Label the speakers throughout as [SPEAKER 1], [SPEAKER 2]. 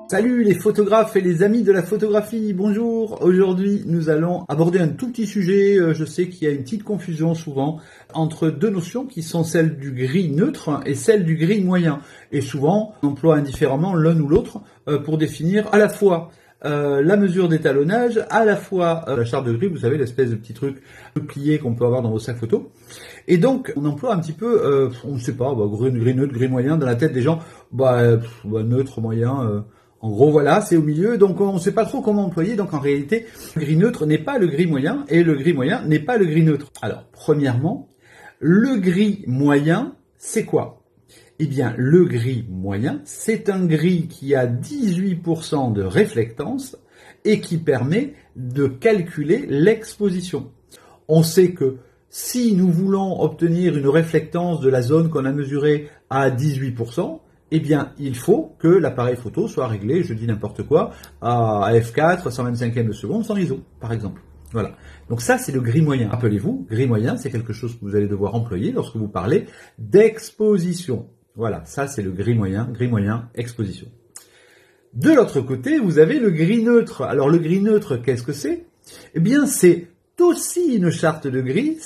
[SPEAKER 1] Salut les photographes et les amis de la photographie, bonjour. Aujourd'hui nous allons aborder un tout petit sujet. Je sais qu'il y a une petite confusion souvent entre deux notions qui sont celles du gris neutre et celle du gris moyen. Et souvent on emploie indifféremment l'un ou l'autre pour définir à la fois la mesure d'étalonnage, à la fois la charte de gris, vous savez, l'espèce de petit truc plié qu'on peut avoir dans vos sacs photos. Et donc, on emploie un petit peu, on ne sait pas, gris neutre, gris moyen, dans la tête des gens, neutre, moyen, en gros, voilà, c'est au milieu, donc on ne sait pas trop comment employer, donc en réalité, le gris neutre n'est pas le gris moyen, et le gris moyen n'est pas le gris neutre. Alors, premièrement, le gris moyen, c'est quoi ? Eh bien, le gris moyen, c'est un gris qui a 18% de réflectance et qui permet de calculer l'exposition. On sait que si nous voulons obtenir une réflectance de la zone qu'on a mesurée à 18%, eh bien, il faut que l'appareil photo soit réglé, je dis n'importe quoi, à f4, 125e de seconde, sans ISO, par exemple. Voilà. Donc ça, c'est le gris moyen. Rappelez-vous, gris moyen, c'est quelque chose que vous allez devoir employer lorsque vous parlez d'exposition. Voilà, ça c'est le gris moyen, exposition. De l'autre côté, vous avez le gris neutre. Alors le gris neutre, qu'est-ce que c'est ? Eh bien, c'est aussi une charte de gris,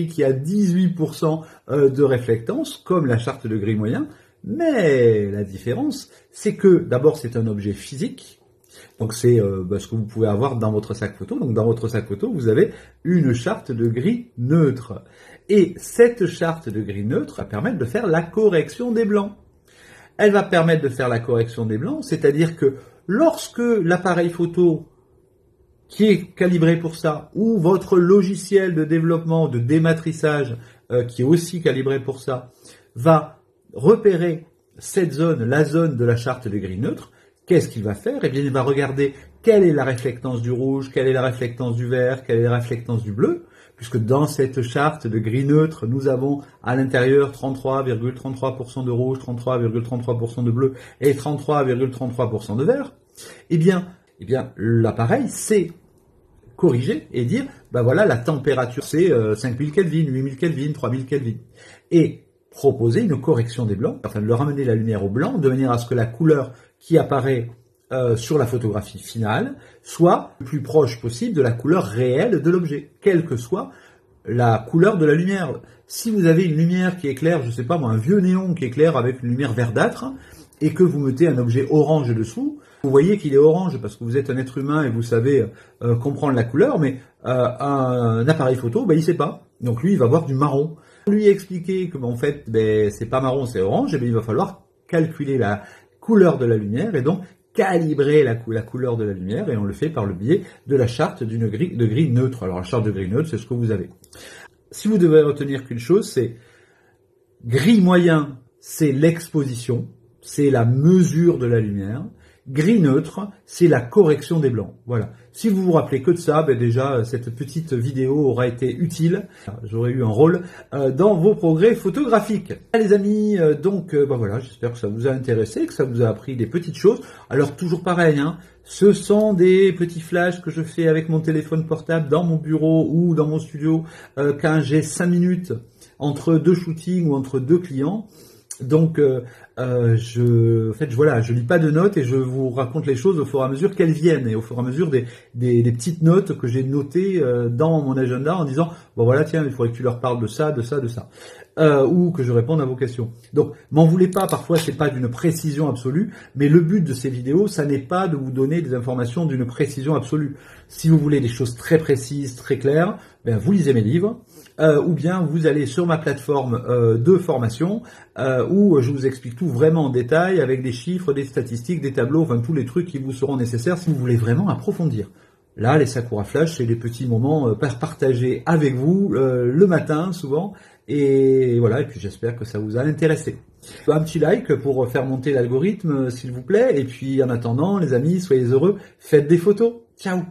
[SPEAKER 1] qui a 18% de réflectance, comme la charte de gris moyen, mais la différence, c'est que d'abord c'est un objet physique, donc c'est ce que vous pouvez avoir dans votre sac photo. Donc dans votre sac photo, vous avez une charte de gris neutre. Et cette charte de gris neutre va permettre de faire la correction des blancs. Elle va permettre de faire la correction des blancs, c'est-à-dire que lorsque l'appareil photo qui est calibré pour ça, ou votre logiciel de développement, de dématrissage, qui est aussi calibré pour ça, va repérer cette zone, la zone de la charte de gris neutre, qu'est-ce qu'il va faire ? Eh bien, il va regarder quelle est la réflectance du rouge, quelle est la réflectance du vert, quelle est la réflectance du bleu, puisque dans cette charte de gris neutre, nous avons à l'intérieur 33,33% de rouge, 33,33% de bleu et 33,33% de vert. Eh bien, l'appareil sait corriger et dire, voilà, la température c'est 5000 Kelvin, 8000 Kelvin, 3000 Kelvin. Et proposer une correction des blancs, afin de leur amener la lumière au blanc, de manière à ce que la couleur qui apparaît sur la photographie finale soit le plus proche possible de la couleur réelle de l'objet, quelle que soit la couleur de la lumière. Si vous avez une lumière qui éclaire, je sais pas moi, un vieux néon qui éclaire avec une lumière verdâtre, et que vous mettez un objet orange dessous, vous voyez qu'il est orange parce que vous êtes un être humain et vous savez comprendre la couleur, mais un appareil photo, il sait pas. Donc lui, il va voir du marron. Lui expliquer que en fait, c'est pas marron, c'est orange, et il va falloir calculer la couleur de la lumière et donc calibrer la couleur de la lumière, et on le fait par le biais de la charte de gris neutre. Alors la charte de gris neutre, c'est ce que vous avez. Si vous devez retenir qu'une chose, c'est gris moyen, c'est l'exposition, c'est la mesure de la lumière. Gris neutre, c'est la correction des blancs. Voilà. Si vous vous rappelez que de ça, déjà, cette petite vidéo aura été utile. J'aurai eu un rôle dans vos progrès photographiques. Les amis, voilà, j'espère que ça vous a intéressé, que ça vous a appris des petites choses. Alors, toujours pareil, ce sont des petits flashs que je fais avec mon téléphone portable dans mon bureau ou dans mon studio quand j'ai 5 minutes entre deux shootings ou entre deux clients. Donc, je lis pas de notes et je vous raconte les choses au fur et à mesure qu'elles viennent, et au fur et à mesure des petites notes que j'ai notées dans mon agenda en disant, tiens, il faudrait que tu leur parles de ça, ou que je réponde à vos questions. Donc, m'en voulez pas, parfois c'est pas d'une précision absolue, mais le but de ces vidéos, ça n'est pas de vous donner des informations d'une précision absolue. Si vous voulez des choses très précises, très claires, vous lisez mes livres, ou bien vous allez sur ma plateforme de formation, où je vous explique tout vraiment en détail, avec des chiffres, des statistiques, des tableaux, tous les trucs qui vous seront nécessaires si vous voulez vraiment approfondir. Là, les Sakura Flash, c'est des petits moments partagés avec vous, le matin souvent, et voilà, et puis j'espère que ça vous a intéressé. Un petit like pour faire monter l'algorithme, s'il vous plaît, et puis en attendant, les amis, soyez heureux, faites des photos. Ciao!